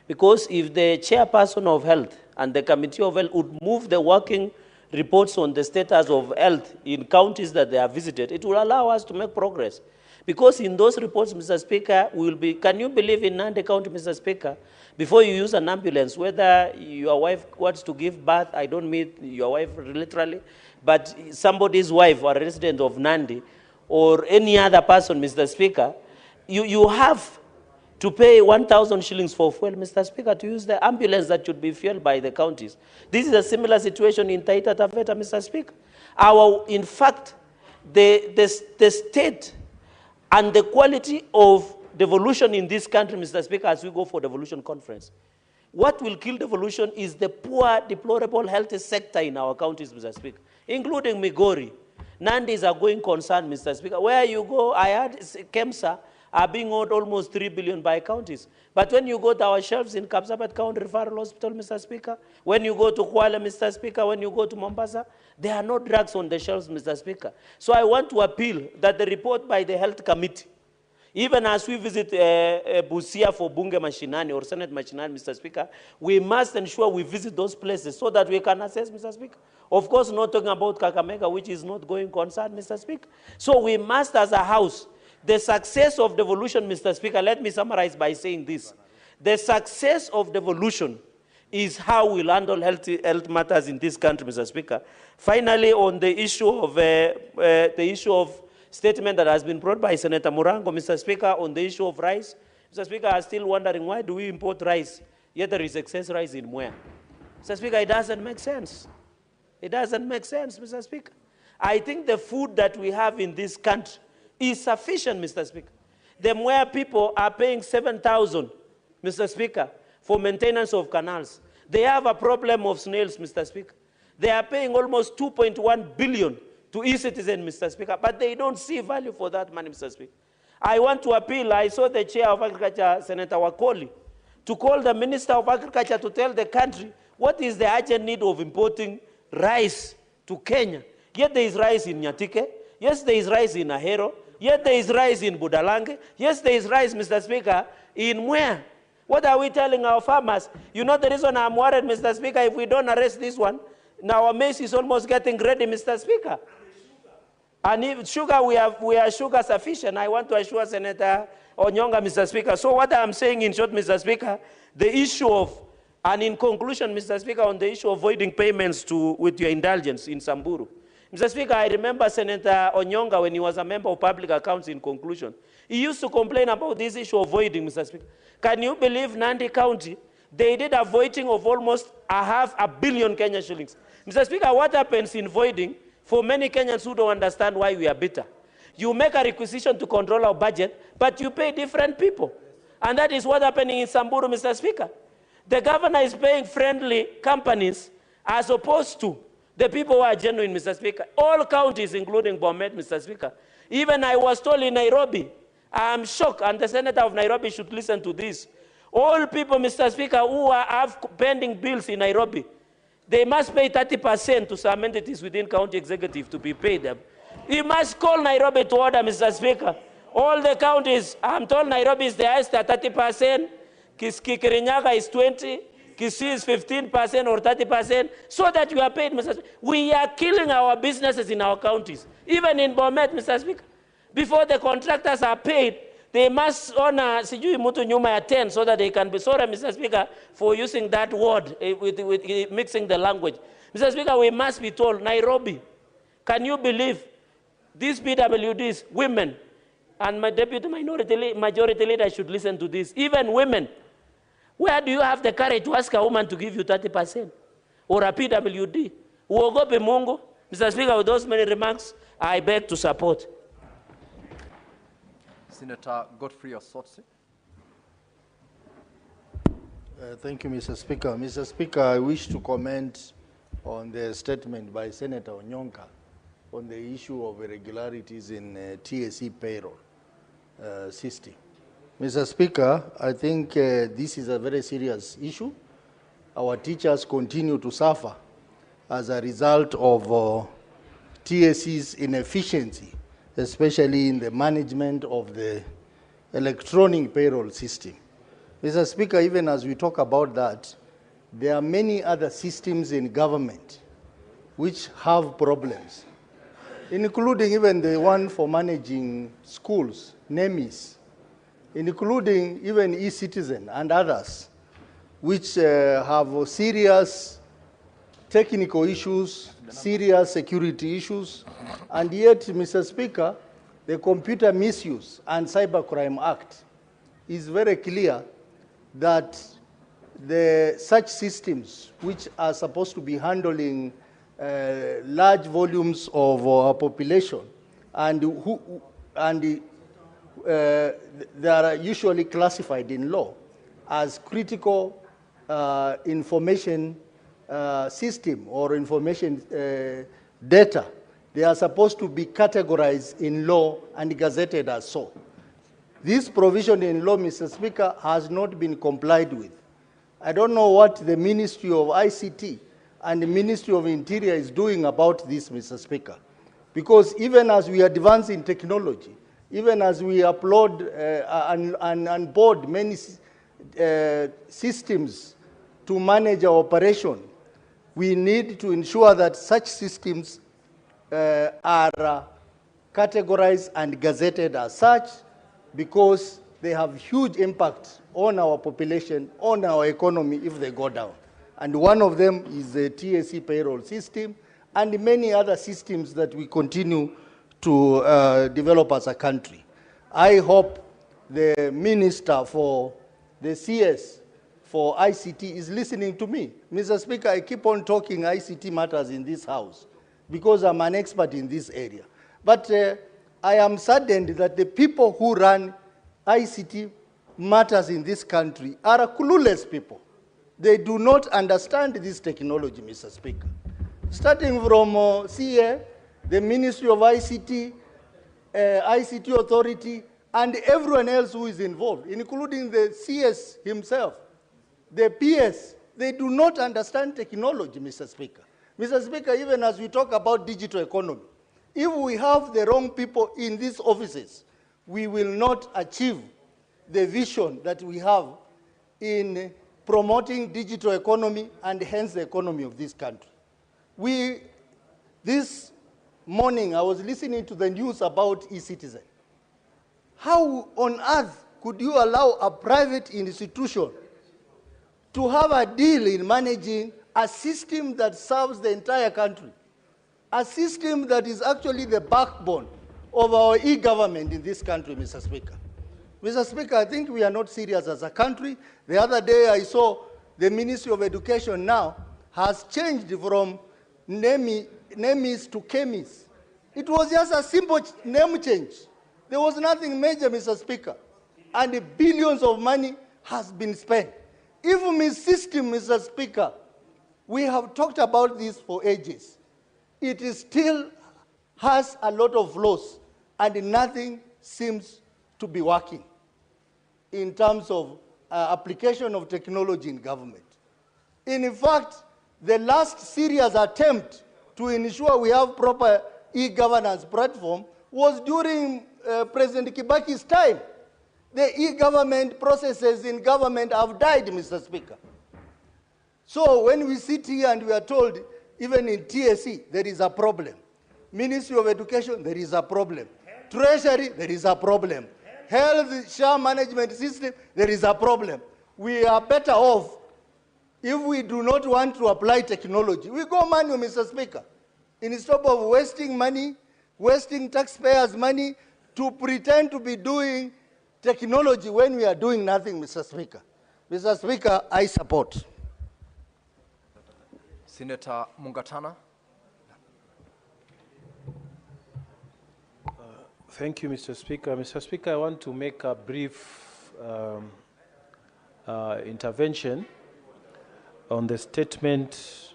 Speaker 10: because if the chairperson of health and the committee of health would move the working reports on the status of health in counties that they have visited, it will allow us to make progress. Because in those reports, Mr. Speaker, we will be, can you believe in Nandi County, Mr. Speaker, before you use an ambulance, whether your wife wants to give birth, I don't mean your wife literally, but somebody's wife or a resident of Nandi or any other person, Mr. Speaker, you have to pay 1,000 shillings for fuel, Mr. Speaker, to use the ambulance that should be fueled by the counties. This is a similar situation in Taita Taveta, Mr. Speaker. In fact, the state and the quality of devolution in this country, Mr. Speaker, as we go for devolution conference, what will kill devolution is the poor, deplorable health sector in our counties, Mr. Speaker. including Migori. Nandi is a going concern, Mr. Speaker. Where you go, I heard KEMSA are being owed almost 3 billion by counties. But when you go to our shelves in Kapsabet County Referral Hospital, Mr. Speaker, when you go to Kuala, Mr. Speaker, when you go to Mombasa, there are no drugs on the shelves, Mr. Speaker. So I want to appeal that the report by the Health Committee, even as we visit Busia for Bunge Mashinani or Senate Mashinani, Mr. Speaker, we must ensure we visit those places so that we can assess, Mr. Speaker. Of course, not talking about Kakamega, which is not going concern, Mr. Speaker. So we must, as a House, the success of devolution, Mr. Speaker, let me summarize by saying this. The success of devolution is how we'll handle health matters in this country, Mr. Speaker. Finally, on the issue of statement that has been brought by Senator Murango, Mr. Speaker, on the issue of rice, Mr. Speaker, I'm still wondering why do we import rice, yet there is excess rice in Mwea. Mr. Speaker, it doesn't make sense. It doesn't make sense, Mr. Speaker. I think the food that we have in this country is sufficient, Mr. Speaker. The Mwea people are paying 7,000, Mr. Speaker, for maintenance of canals. They have a problem of snails, Mr. Speaker. They are paying almost 2.1 billion to e-citizen, Mr. Speaker, but they don't see value for that money, Mr. Speaker. I want to appeal, I saw the Chair of Agriculture, Senator Wakoli, to call the Minister of Agriculture to tell the country what is the urgent need of importing rice to Kenya. Yet there is rice in Nyatike, yes, there is rice in Ahero, yet there is rice in Budalange, yes, there is rice, Mr. Speaker, in Mwea. What are we telling our farmers? You know the reason I'm worried, Mr. Speaker, if we don't arrest this one, now our maize is almost getting ready, Mr. Speaker. And if sugar, we are sugar sufficient. I want to assure Senator Onyonga, Mr. Speaker. So what I'm saying in short, Mr. Speaker, the issue of, and in conclusion, Mr. Speaker, on the issue of avoiding payments with your indulgence in Samburu. Mr. Speaker, I remember Senator Onyonga when he was a member of Public Accounts in conclusion. He used to complain about this issue of voiding, Mr. Speaker. Can you believe Nandi County, they did a voiding of almost $500 million Kenya shillings. Mr. Speaker, what happens in voiding, for many Kenyans who don't understand why we are bitter, you make a requisition to control our budget, but you pay different people. And that is what's happening in Samburu, Mr. Speaker. The governor is paying friendly companies as opposed to the people who are genuine, Mr. Speaker. All counties, including Bomet, Mr. Speaker. Even I was told in Nairobi, I'm shocked, and the senator of Nairobi should listen to this. All people, Mr. Speaker, who have pending bills in Nairobi, they must pay 30% to some entities within county executive to be paid them. You must call Nairobi to order, Mr. Speaker. All the counties, I'm told Nairobi is the highest at 30%, Kirinyaga is 20%, Kisii is 15% or 30%, so that you are paid, Mr. Speaker. We are killing our businesses in our counties, even in Bomet, Mr. Speaker. Before the contractors are paid, they must honor sijui mtu nyuma ya 10 so that they can be sorry, Mr. Speaker, for using that word with mixing the language. Mr. Speaker, we must be told, Nairobi, can you believe these PWDs, women, and my deputy majority leader should listen to this, even women, where do you have the courage to ask a woman to give you 30% or a PWD? Uogope Mungu. Mr. Speaker, with those many remarks, I beg to support.
Speaker 9: Senator Godfrey Osotsi.
Speaker 18: Thank you, Mr. Speaker. Mr. Speaker, I wish to comment on the statement by Senator Onyonka on the issue of irregularities in TSC payroll system. Mr. Speaker, I think this is a very serious issue. Our teachers continue to suffer as a result of TSC's inefficiency, especially in the management of the electronic payroll system. Mr. Speaker, even as we talk about that, there are many other systems in government which have problems, including even the one for managing schools, NEMIS, including even e-citizen and others, which have serious technical issues, serious security issues, and yet, Mr. Speaker, the Computer Misuse and Cybercrime Act is very clear that such systems, which are supposed to be handling large volumes of our population, and they are usually classified in law as critical information system or information data, they are supposed to be categorized in law and gazetted as so. This provision in law, Mr. Speaker, has not been complied with. I don't know what the Ministry of ICT and the Ministry of Interior is doing about this, Mr. Speaker. Because even as we advance in technology, even as we upload and board many systems to manage our operation, we need to ensure that such systems are categorized and gazetted as such, because they have huge impact on our population, on our economy if they go down. And one of them is the TSE payroll system and many other systems that we continue to develop as a country. I hope the Minister for the CS for ICT is listening to me. Mr. Speaker, I keep on talking ICT matters in this House because I'm an expert in this area. But I am saddened that the people who run ICT matters in this country are clueless people. They do not understand this technology, Mr. Speaker. Starting from CA, the Ministry of ICT, ICT Authority, and everyone else who is involved, including the CS himself, the PS, they do not understand technology, Mr. Speaker. Mr. Speaker, even as we talk about digital economy, if we have the wrong people in these offices, we will not achieve the vision that we have in promoting digital economy and hence the economy of this country. This morning, I was listening to the news about e-citizen. How on earth could you allow a private institution to have a deal in managing a system that serves the entire country? A system that is actually the backbone of our e-government in this country, Mr. Speaker. Mr. Speaker, I think we are not serious as a country. The other day I saw the Ministry of Education now has changed from NEMIS to KEMIS. It was just a simple name change. There was nothing major, Mr. Speaker. And billions of money has been spent. Even in system, Mr. Speaker, we have talked about this for ages. It is still has a lot of flaws and nothing seems to be working in terms of application of technology in government. In fact, the last serious attempt to ensure we have proper e-governance platform was during President Kibaki's time. The e-government processes in government have died, Mr. Speaker. So when we sit here and we are told, even in TSE, there is a problem. Ministry of Education, there is a problem. Treasury, there is a problem. Health share management system, there is a problem. We are better off if we do not want to apply technology. We go manual, Mr. Speaker. Instead of wasting money, wasting taxpayers' money to pretend to be doing technology when we are doing nothing, Mr. Speaker. Mr. Speaker, I support.
Speaker 9: Senator Mungatana.
Speaker 11: Thank you, Mr. Speaker. Mr. Speaker, I want to make a brief intervention on the statement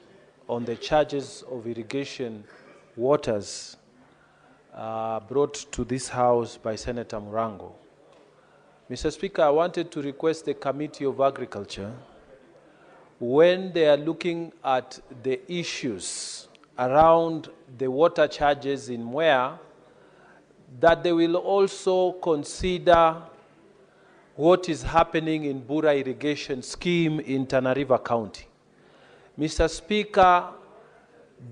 Speaker 11: on the charges of irrigation waters brought to this House by Senator Murango. Mr. Speaker, I wanted to request the Committee of Agriculture, when they are looking at the issues around the water charges in Mwea, that they will also consider what is happening in Bura irrigation scheme in Tana River County. Mr. Speaker,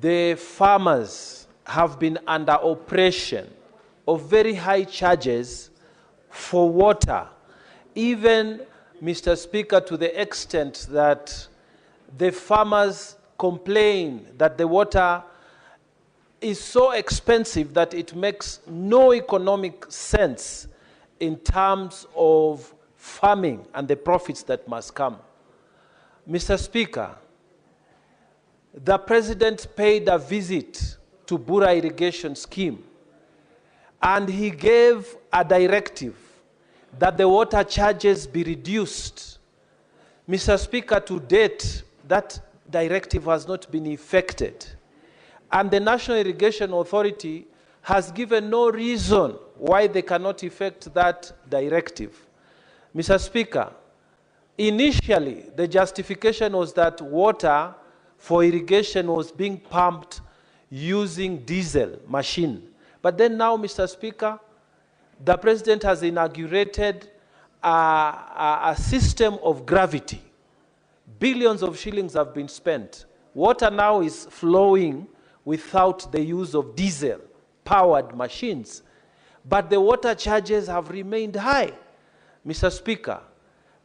Speaker 11: the farmers have been under oppression of very high charges for water, even, Mr. Speaker, to the extent that the farmers complain that the water is so expensive that it makes no economic sense in terms of farming and the profits that must come. Mr. Speaker, the President paid a visit to Bura irrigation scheme, and he gave a directive that the water charges be reduced. Mr. Speaker, to date, that directive has not been effected.
Speaker 19: And the National Irrigation Authority has given no reason why they cannot effect that directive. Mr. Speaker, initially the justification was that water for irrigation was being pumped using diesel machine. But then now, Mr. Speaker, the President has inaugurated a system of gravity. Billions of shillings have been spent. Water now is flowing without the use of diesel-powered machines. But the water charges have remained high. Mr. Speaker,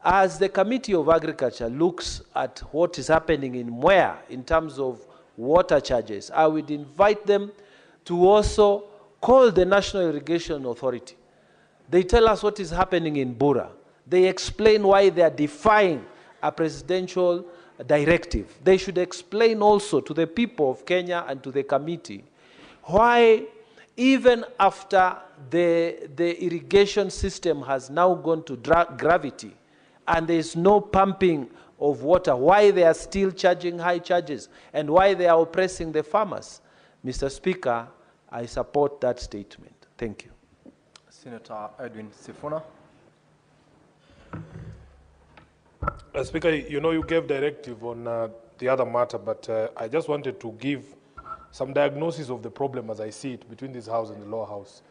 Speaker 19: as the Committee of Agriculture looks at what is happening in Mwea in terms of water charges, I would invite them to also call the National Irrigation Authority. They tell us what is happening in Bura. They explain why they are defying a presidential directive. They should explain also to the people of Kenya and to the committee why even after the irrigation system has now gone to gravity and there is no pumping of water, why they are still charging high charges and why they are oppressing the farmers. Mr. Speaker, I support that statement. Thank you.
Speaker 9: Senator Edwin Sifuna.
Speaker 11: Speaker, you know you gave directive on the other matter, but I just wanted to give some diagnosis of the problem as I see it between this house and the lower house.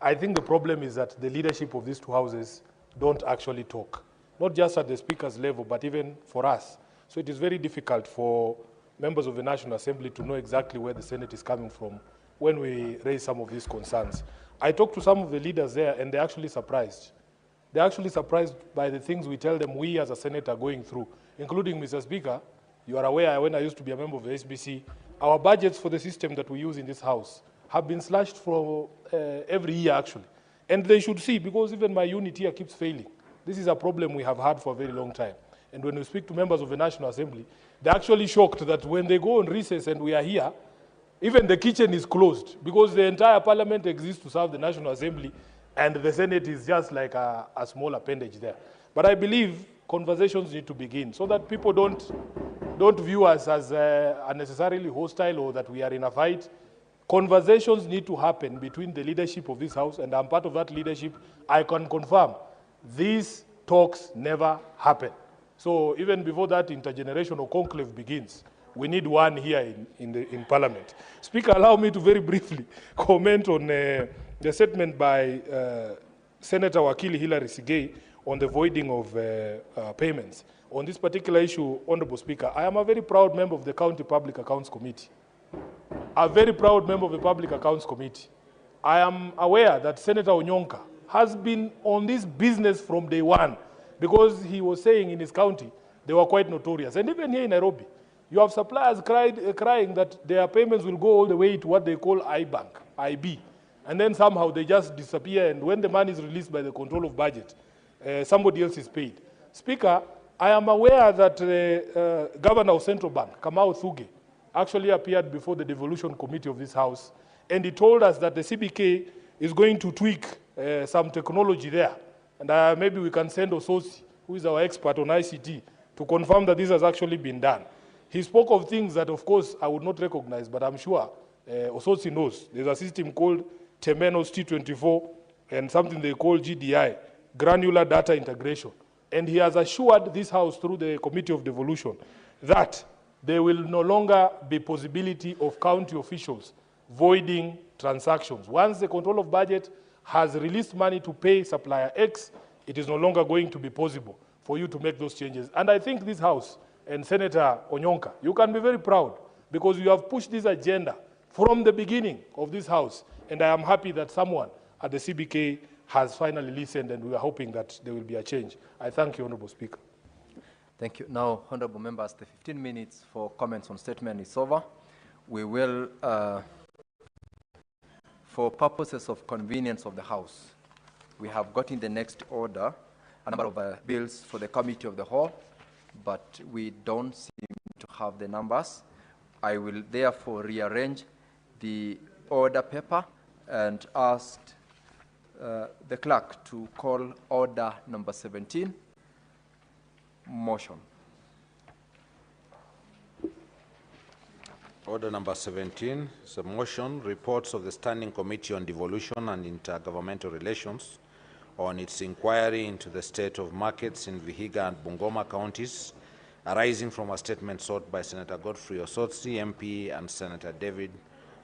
Speaker 11: I think the problem is that the leadership of these two houses don't actually talk, not just at the Speaker's level, but even for us. So it is very difficult for members of the National Assembly to know exactly where the Senate is coming from when we raise some of these concerns. I talked to some of the leaders there, and they're actually surprised. They're actually surprised by the things we tell them we as a Senate are going through, including, Mr. Speaker, you are aware when I used to be a member of the SBC, our budgets for the system that we use in this house have been slashed for every year, actually. And they should see, because even my unit here keeps failing. This is a problem we have had for a very long time. And when we speak to members of the National Assembly, they're actually shocked that when they go on recess and we are here, even the kitchen is closed, because the entire parliament exists to serve the National Assembly, and the Senate is just like a small appendage there. But I believe conversations need to begin so that people don't view us as unnecessarily hostile or that we are in a fight. Conversations need to happen between the leadership of this house, and I'm part of that leadership. I can confirm these talks never happen. So even before that intergenerational conclave begins, we need one here in Parliament. Speaker, allow me to very briefly comment on the statement by Senator Wakili Hilary Sigei on the voiding of payments. On this particular issue, Honorable Speaker, I am a very proud member of the County Public Accounts Committee. A very proud member of the Public Accounts Committee. I am aware that Senator Onyonka has been on this business from day one, because he was saying in his county they were quite notorious. And even here in Nairobi, you have suppliers crying that their payments will go all the way to what they call iBank, IB. And then somehow they just disappear, and when the money is released by the control of budget, somebody else is paid. Speaker, I am aware that the Governor of Central Bank, Kamau Thuge, actually appeared before the devolution committee of this house, and he told us that the CBK is going to tweak some technology there. And maybe we can send Ososi, who is our expert on ICT, to confirm that this has actually been done. He spoke of things that, of course, I would not recognize, but I'm sure Ososi knows. There's a system called Temenos T24 and something they call GDI, Granular Data Integration. And he has assured this house through the Committee of Devolution that there will no longer be possibility of county officials voiding transactions. Once the control of budget has released money to pay supplier X, it is no longer going to be possible for you to make those changes. And I think this house and Senator Onyonka, you can be very proud because you have pushed this agenda from the beginning of this house. And I am happy that someone at the CBK has finally listened, and we are hoping that there will be a change. I thank you, Honorable Speaker.
Speaker 9: Thank you. Now, Honorable Members, the 15 minutes for comments on statement is over. We will, for purposes of convenience of the House, we have got in the next order a number of bills for the Committee of the Whole, but we don't seem to have the numbers. I will therefore rearrange the order paper and ask the clerk to call order number 17. Motion.
Speaker 13: Order number 17 is a motion, reports of the Standing Committee on Devolution and Intergovernmental Relations on its inquiry into the state of markets in Vihiga and Bungoma counties, arising from a statement sought by Senator Godfrey Osotsi, MP, and Senator David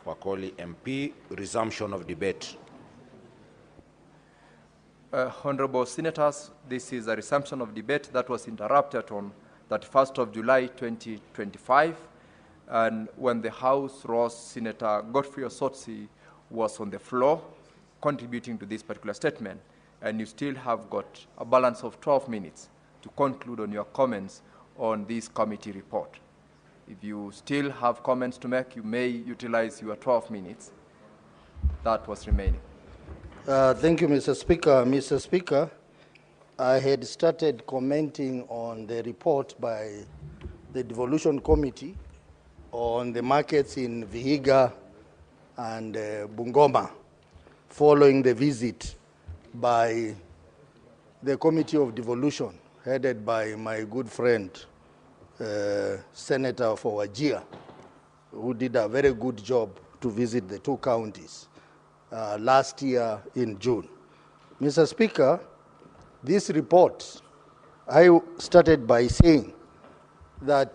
Speaker 13: Wakoli, MP. Resumption of debate.
Speaker 9: Honorable Senators, this is a resumption of debate that was interrupted on 31st of July 2025, and when the House rose, Senator Godfrey Osotsi was on the floor contributing to this particular statement, and you still have got a balance of 12 minutes to conclude on your comments on this committee report. If you still have comments to make, you may utilize your 12 minutes that was remaining.
Speaker 18: Thank you, Mr. Speaker. Mr. Speaker, I had started commenting on the report by the Devolution Committee on the markets in Vihiga and Bungoma, following the visit by the Committee of Devolution, headed by my good friend, Senator for Wajir, who did a very good job to visit the two counties last year in June. Mr. Speaker, this report, I started by saying that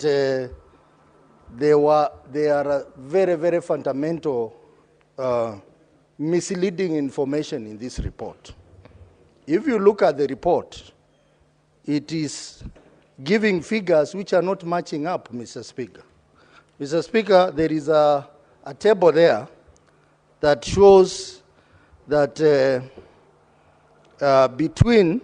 Speaker 18: there are very, very fundamental misleading information in this report. If you look at the report, it is giving figures which are not matching up, Mr. Speaker. Mr. Speaker, there is a table there that shows that between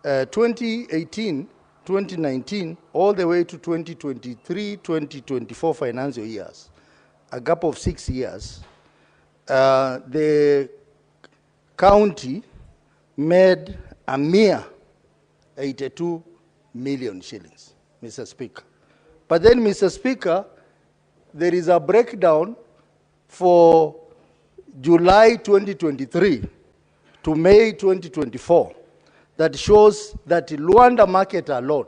Speaker 18: 2018, 2019, all the way to 2023, 2024 financial years, a gap of 6 years, the county made a mere 82 million shillings, Mr. Speaker. But then, Mr. Speaker, there is a breakdown for July 2023 to May 2024 that shows that Luanda market alone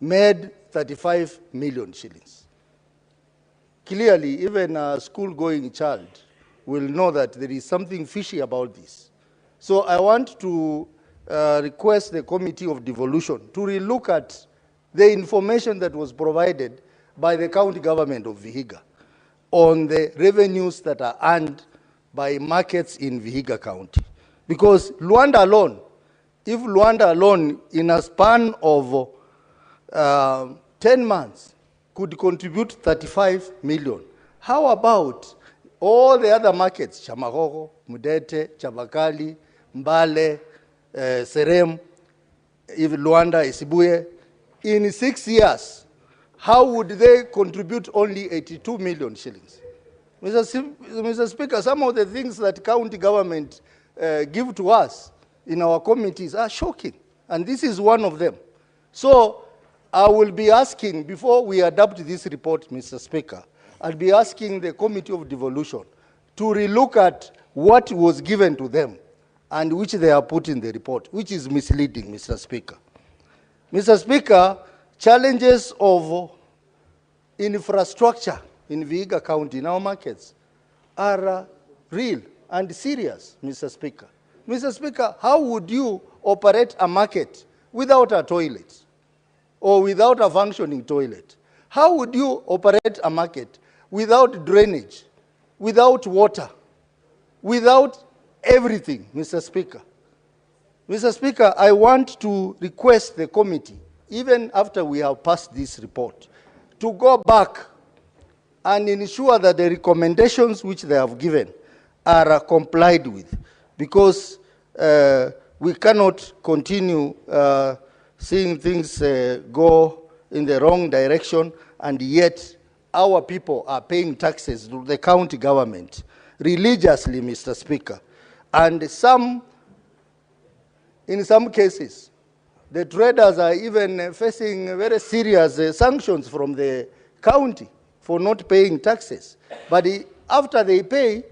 Speaker 18: made 35 million shillings. Clearly, even a school-going child will know that there is something fishy about this. So I want to request the Committee of Devolution to relook at the information that was provided by the county government of Vihiga on the revenues that are earned by markets in Vihiga County. Because Luanda alone, if Luanda alone in a span of 10 months could contribute 35 million, how about all the other markets, Chamagogo, Mudete, Chabakali, Mbale, Serem, even Luanda, Isibuye, in 6 years, how would they contribute only 82 million shillings? Mr. Speaker, some of the things that county government give to us in our committees are shocking, and this is one of them. So I will be asking, before we adopt this report, Mr. Speaker, I'll be asking the Committee of Devolution to relook at what was given to them and which they are put in the report, which is misleading, Mr. Speaker. Mr. Speaker, challenges of infrastructure in Vihiga County, in our markets, are real and serious, Mr. Speaker. Mr. Speaker, how would you operate a market without a toilet or without a functioning toilet? How would you operate a market without drainage, without water, without everything, Mr. Speaker? Mr. Speaker, I want to request the committee, even after we have passed this report, to go back and ensure that the recommendations which they have given are complied with, because we cannot continue seeing things go in the wrong direction, and yet our people are paying taxes to the county government religiously, Mr. Speaker. And in some cases, the traders are even facing very serious sanctions from the county for not paying taxes. But after they pay,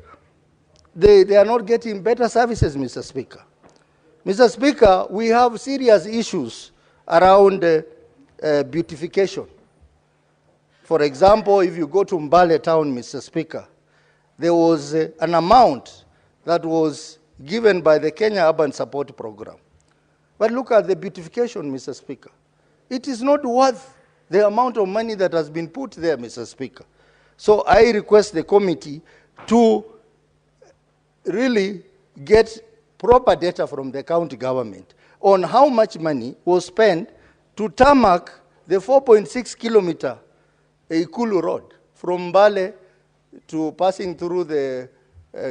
Speaker 18: they are not getting better services, Mr. Speaker. Mr. Speaker, we have serious issues around beautification. For example, if you go to Mbale town, Mr. Speaker, there was an amount that was given by the Kenya Urban Support Program. But look at the beautification, Mr. Speaker. It is not worth the amount of money that has been put there, Mr. Speaker. So I request the committee to really get proper data from the county government on how much money was spent to tarmac the 4.6 kilometer Ikulu Road from Mbale to passing through the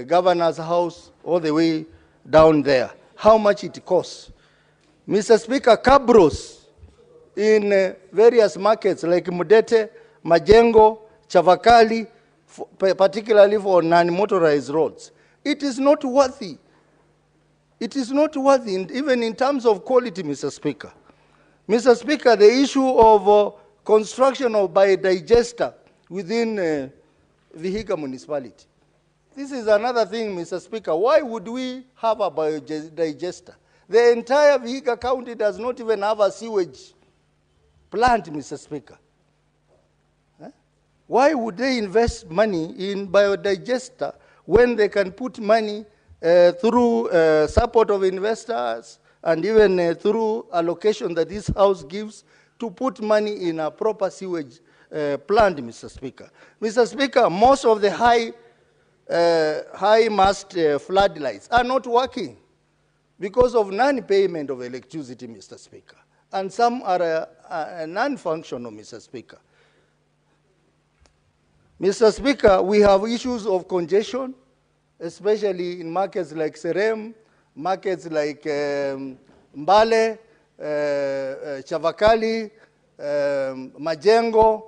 Speaker 18: governor's house all the way down there. How much it costs. Mr. Speaker, cabros in various markets like Mudete, Majengo, Chavakali, particularly for non-motorized roads. It is not worthy. It is not worthy, even in terms of quality, Mr. Speaker. Mr. Speaker, the issue of construction of biodigester within Vihiga municipality. This is another thing, Mr. Speaker. Why would we have a biodigester? The entire Vihiga county does not even have a sewage plant, Mr. Speaker. Why would they invest money in biodigester when they can put money through support of investors and even through allocation that this House gives to put money in a proper sewage plant, Mr. Speaker? Mr. Speaker, most of the high-mast floodlights are not working because of non-payment of electricity, Mr. Speaker. And some are non-functional, Mr. Speaker. Mr. Speaker, we have issues of congestion, especially in markets like Serem, markets like Mbale, Chavakali, Majengo,